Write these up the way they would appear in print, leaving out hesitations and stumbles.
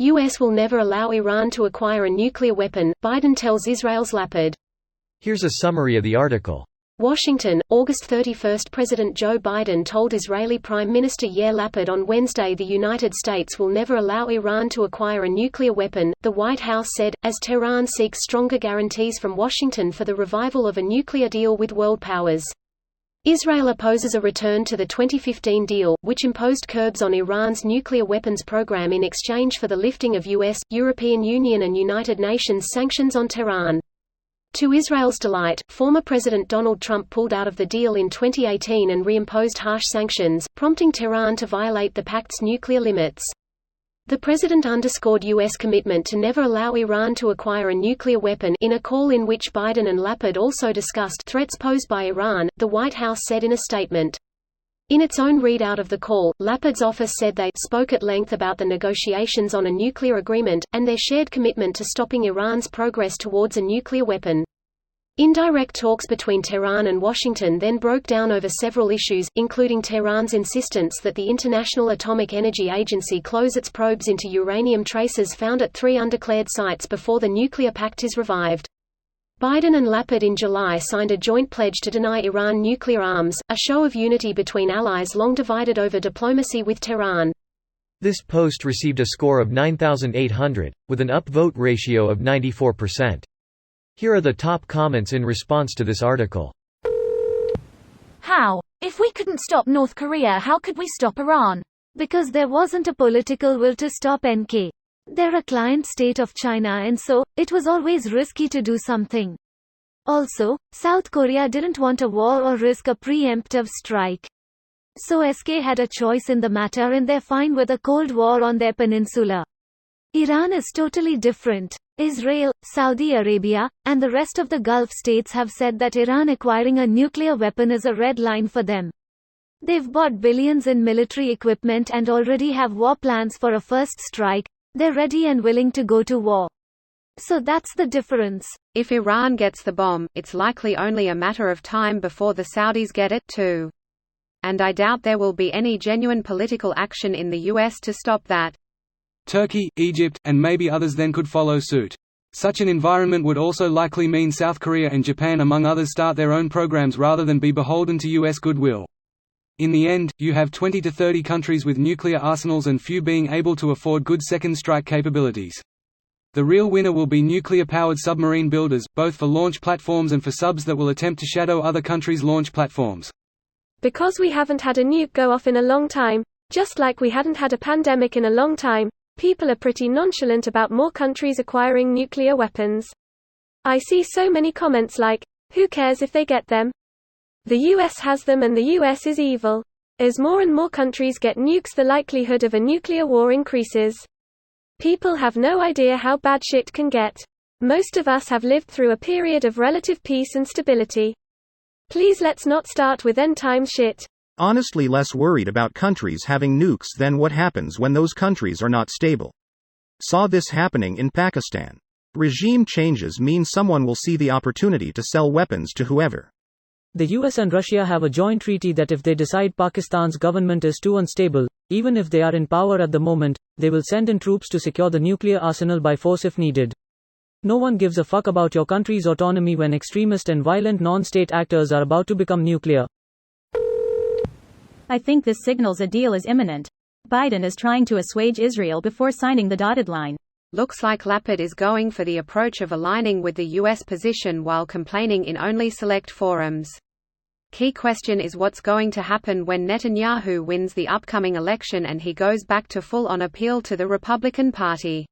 U.S. will never allow Iran to acquire a nuclear weapon, Biden tells Israels Lapid. Here's a summary of the article. Washington, August 31. President Joe Biden told Israeli Prime Minister Yair Lapid on Wednesday the United States will never allow Iran to acquire a nuclear weapon, the White House said, as Tehran seeks stronger guarantees from Washington for the revival of a nuclear deal with world powers. Israel opposes a return to the 2015 deal, which imposed curbs on Iran's nuclear weapons program in exchange for the lifting of U.S., European Union and United Nations sanctions on Tehran. To Israel's delight, former President Donald Trump pulled out of the deal in 2018 and reimposed harsh sanctions, prompting Tehran to violate the pact's nuclear limits. The president underscored U.S. commitment to never allow Iran to acquire a nuclear weapon in a call in which Biden and Lapid also discussed threats posed by Iran, the White House said in a statement. In its own readout of the call, Lapid's office said they spoke at length about the negotiations on a nuclear agreement, and their shared commitment to stopping Iran's progress towards a nuclear weapon. Indirect talks between Tehran and Washington then broke down over several issues, including Tehran's insistence that the International Atomic Energy Agency close its probes into uranium traces found at 3 undeclared sites before the nuclear pact is revived. Biden and Lapid in July signed a joint pledge to deny Iran nuclear arms, a show of unity between allies long divided over diplomacy with Tehran. This post received a score of 9,800, with an upvote ratio of 94%. Here are the top comments in response to this article. How? If we couldn't stop North Korea, how could we stop Iran? Because there wasn't a political will to stop NK. They're a client state of China, and so, it was always risky to do something. Also, South Korea didn't want a war or risk a preemptive strike. So SK had a choice in the matter, and they're fine with a Cold War on their peninsula. Iran is totally different. Israel, Saudi Arabia, and the rest of the Gulf states have said that Iran acquiring a nuclear weapon is a red line for them. They've bought billions in military equipment and already have war plans for a first strike. They're ready and willing to go to war. So that's the difference. If Iran gets the bomb, it's likely only a matter of time before the Saudis get it, too. And I doubt there will be any genuine political action in the US to stop that. Turkey, Egypt, and maybe others then could follow suit. Such an environment would also likely mean South Korea and Japan among others start their own programs rather than be beholden to US goodwill. In the end, you have 20 to 30 countries with nuclear arsenals and few being able to afford good second strike capabilities. The real winner will be nuclear-powered submarine builders, both for launch platforms and for subs that will attempt to shadow other countries' launch platforms. Because we haven't had a nuke go off in a long time, just like we hadn't had a pandemic in a long time, people are pretty nonchalant about more countries acquiring nuclear weapons. I see so many comments like, who cares if they get them? The US has them and the US is evil. As more and more countries get nukes, the likelihood of a nuclear war increases. People have no idea how bad shit can get. Most of us have lived through a period of relative peace and stability. Please let's not start with end times shit. Honestly, less worried about countries having nukes than what happens when those countries are not stable. Saw this happening in Pakistan. Regime changes mean someone will see the opportunity to sell weapons to whoever. The US and Russia have a joint treaty that if they decide Pakistan's government is too unstable, even if they are in power at the moment, they will send in troops to secure the nuclear arsenal by force if needed. No one gives a fuck about your country's autonomy when extremist and violent non-state actors are about to become nuclear. I think this signals a deal is imminent. Biden is trying to assuage Israel before signing the dotted line. Looks like Lapid is going for the approach of aligning with the US position while complaining in only select forums. Key question is what's going to happen when Netanyahu wins the upcoming election and he goes back to full-on appeal to the Republican Party.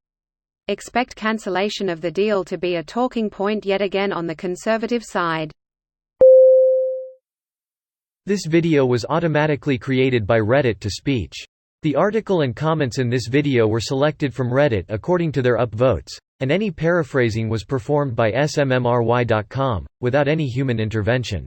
Expect cancellation of the deal to be a talking point yet again on the conservative side. This video was automatically created by Reddit to speech. The article and comments in this video were selected from Reddit according to their upvotes, and any paraphrasing was performed by smmry.com, without any human intervention.